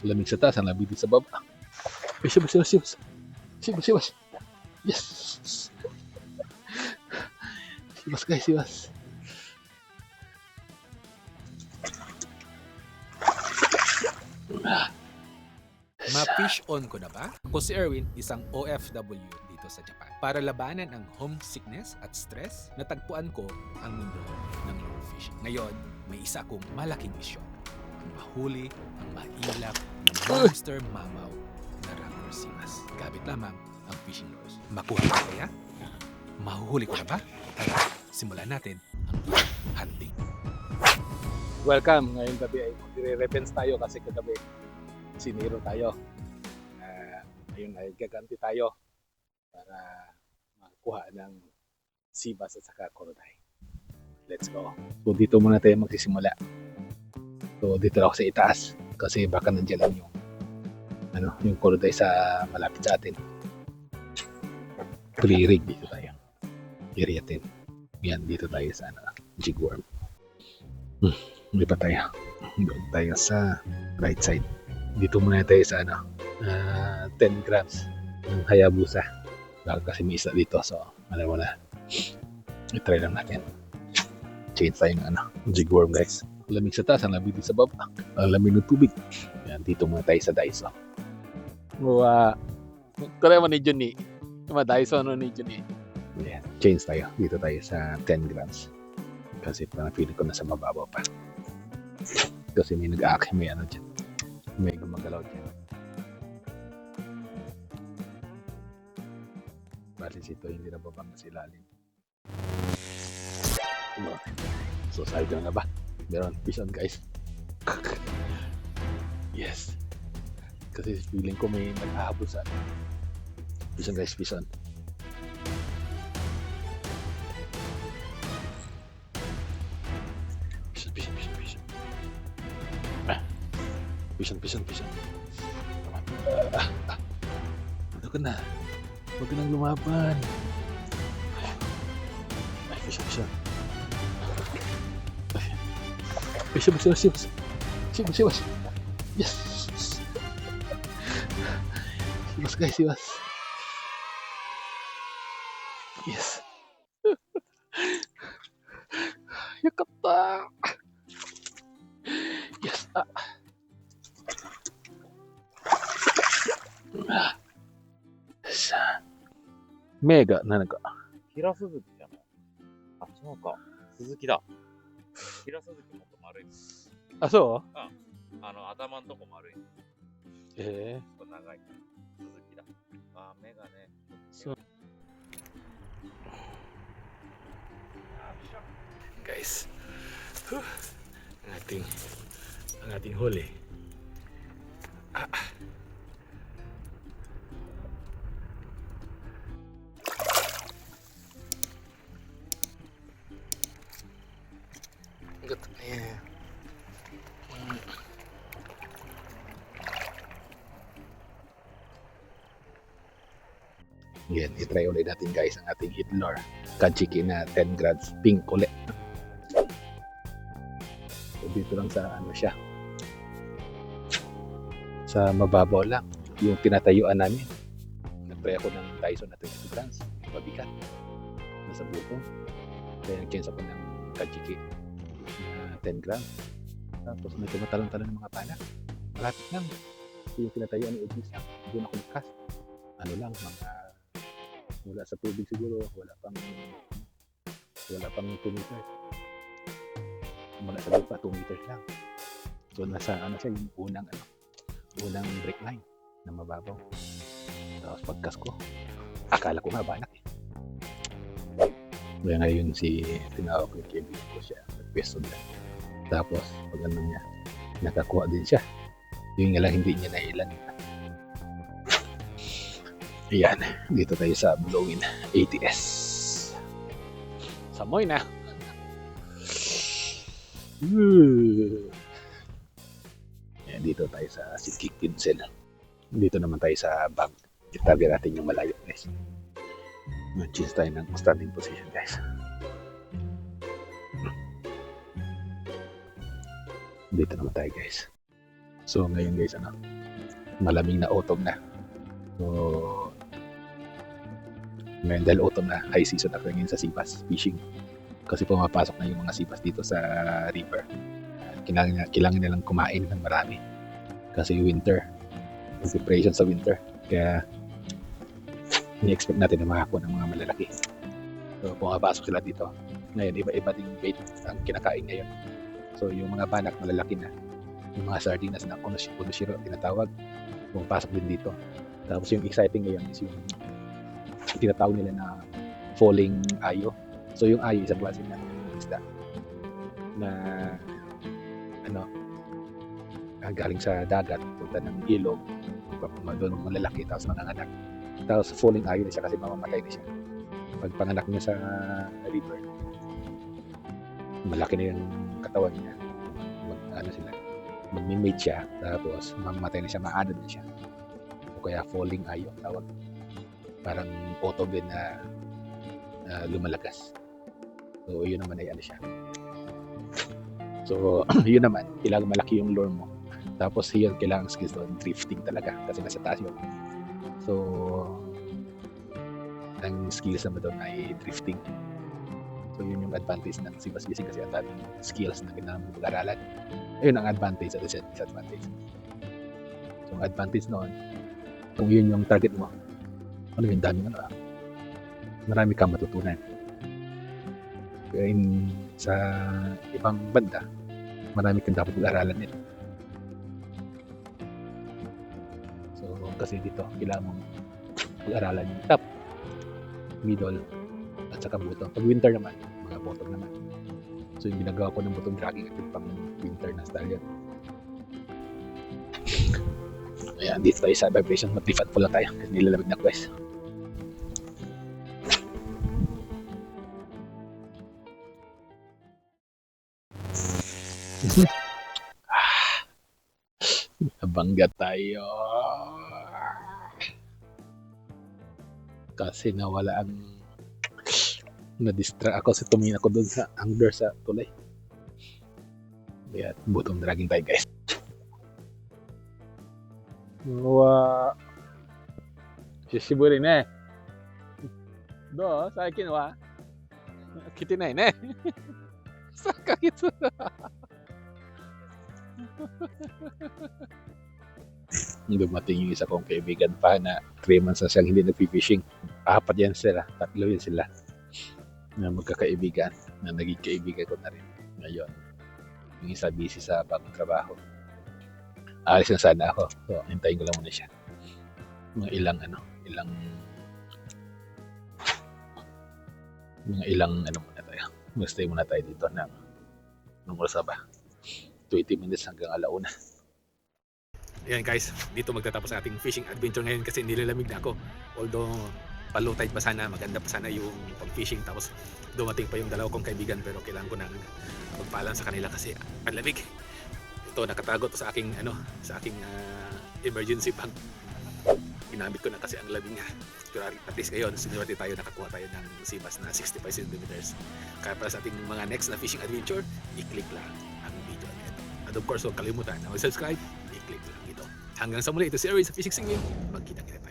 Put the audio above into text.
Lamig sa taas, ang lamig din sa baba. Ay, sibas. Yes! Sibas guys, sibas. Ma-fish on ko na ba? Ako si Erwin, isang OFW dito sa Japan. Para labanan ang homesickness at stress, natagpuan ko ang mundo ng lure fishing. Ngayon, may isa akong malaking misyon. Ang mahuli, ang mailap, ng monster mamaw na Ranger Simas. Gamit lamang ang fishing lures. Makuha ko kaya? Mahuhuli ko na ba? Tara, simulan natin ang hunting. Welcome. Ngayong gabi ay magre-reference tayo kasi kagabi siniro tayo. Ngayon ay gaganti tayo para makuha ng sibas at saka korodai. Let's go. So dito muna tayo magsisimula. So dito ako sa itaas kasi baka nandiyan lang yung korodai sa malapit sa atin. Pre-rig dito tayo. Area 10. Yan, dito tayo sa jigworm. May pa tayo. Doon tayo sa right side. Dito muna tayo sa 10 grams ng Hayabusa. Baka kasi may isa dito. So, alam mo na. I-try lang natin. Change tayo ng jigworm guys. Lamig sa taas, ang lamig din sa baba. Ang lamig ng tubig. Yan, dito muna tayo sa Daiso. Try mo ni Johnny. Daiso ni Johnny. Yan, change tayo. Dito tayo sa 10 grams. Kasi parang feeling ko nasa mababaw pa. Kasi may nag-aakit, may dyan. May gumagalaw dyan. Balis ito, hindi na babang sa ilalim. So, sabi ko na ba? Meron, fish on guys. Yes. Kasi feeling ko may nag-ahabol sa fish on guys, fish on. Pisan. Ano ka na? Huwag ka nang lumaban. Ay, pisan. Ay, sibas. Yes! Sibas guys, sibas. Yes. Yakata! Yes! Mega なんか平鈴木じゃない。あ、そうか。鈴木だ。平鈴木もっと丸い。あ、そう？頭のとこ丸い。えちょっと長いから。鈴木だ。あ、目がね。そう。Guys. Ang ating huli. Yan, itry ulit natin guys ang ating hit lure. Kajiki na 10 grams pink ulit. So dito lang sa siya. Sa mababaw lang. Yung tinatayuan namin. Nag-try ako ng Dyson na 22 grams. Mabigat. Nasa buko. Kaya nag-change ako ng Kajiki na 10 grams. Tapos may tumatalon-talon ng mga pana. Malapit lang. Yung tinatayuan ni Edis lang. Doon ako nagcast. Mga wala sa tubig siguro, wala pang 2 meters. Mula sa lupa 2 meters lang. So nasa siya yung unang break line na mababaw. Tapos pagkas ko, akala ko nga banak eh. Kaya ngayon tinawag ko yung kaibigan ko siya, nagpwesto niya. Tapos pag niya, nakakuha din siya. Yung nga lang hindi niya nailan. Ayan, dito tayo sa Blowin ATS. Samoy na. Ayan, dito tayo sa Sikik Pinsel. Dito naman tayo sa bag. Itabi natin yung malayo guys. Mag-change tayo ng standing position guys. Dito naman tayo guys. So ngayon guys malamig na autumn na. So, ngayon dahil autumn na, high season na ngayon sa seabass fishing. Kasi pumapasok na yung mga seabass dito sa river. Kailangan nilang kumain ng marami. Kasi winter, preparation sa winter. Kaya, ini-expect natin na makakuha ng mga malalaki. So, pumapasok sila dito. Ngayon, iba-iba ding bait ang kinakain ngayon. So, yung mga banak malalaki na. Yung mga sardinas na kunoshiro, tinatawag, pumapasok din dito. Tapos yung exciting ngayon is yung tinatawag nila na falling ayo. So, yung ayo, isang klase ng isda na galing sa dagat, punta ng ilog, doon malalaki, tapos manganganak. Tapos falling ayo na siya kasi mamamatay na siya. Pag panganak niya sa river, malaki na yung katawan niya. Magmi-mate siya, tapos mamamatay na siya, maanod na siya. O kaya falling ayo ang tawag. Parang auto din na lumalagas. So, yun naman ay siya. So, yun naman, kailangan malaki yung lure mo. Tapos yun, kailangan skills doon, drifting talaga kasi nasa taas yun. So, ang skills naman doon ay drifting. So, yun yung advantage ng seabass fishing kasi ang daming skills na kailangan mo pag-aralan. Ayun ang advantage at disadvantage. So, ang advantage noon, kung yun yung target mo, yung daming marami kang matutunan. Kaya sa ibang banda, marami kang dapat pag-aralan nito. So, kasi dito, kailangan mong pag-aralan yung top, middle, at saka bottom. Pag winter naman, mga bottom naman. So, yung ginagawa ko ng bottom dragging at yung pang winter na style yan. Ayan, dito tayo sa vibration. Mag-lift po lang tayo kasi nilalamig na quest. Nabangga tayo. Kasi nawala ang na-distract ako sa tumingin ako doon sa angler sa tulay. Kaya bottom dragging tayo guys. Shishiburi ne. Do, saikin wa kitinai ne. Sakakitsu. Dumating yung isa kong kaibigan pa na 3 months na siyang hindi nag-fishing. 4 yan sila, 3 yan sila na magkakaibigan, na naging kaibigan ko na rin ngayon. Yung isa busy sa bagong trabaho. Alis na sana ako. So, hintayin ko lang muna siya. Mga ilang muna tayo. Mag-stay muna tayo dito ng oras ba? 20 minutes hanggang 1:00. Ayan guys, dito magtatapos ang ating fishing adventure ngayon kasi nilalamig na ako. Although pa-low tide pa sana, maganda pa sana yung pag-fishing, tapos dumating pa yung dalawa kong kaibigan, pero kailangan ko nang magpaalam sa kanila kasi ang lamig. Ito nakatago to sa aking emergency bag. Ginamit ko na kasi ang lamig nga. Pero at least ngayon, sinuwerte tayo, nakakuha tayo ng seabass na 65 cm. Kaya para sa ating mga next na fishing adventure, i-click lang ang video na ito. At of course, huwag kalimutan na mag-subscribe, i-click lang ito. Hanggang sa muli, ito si Erwin sa Fishing Singing. Magkita-kita.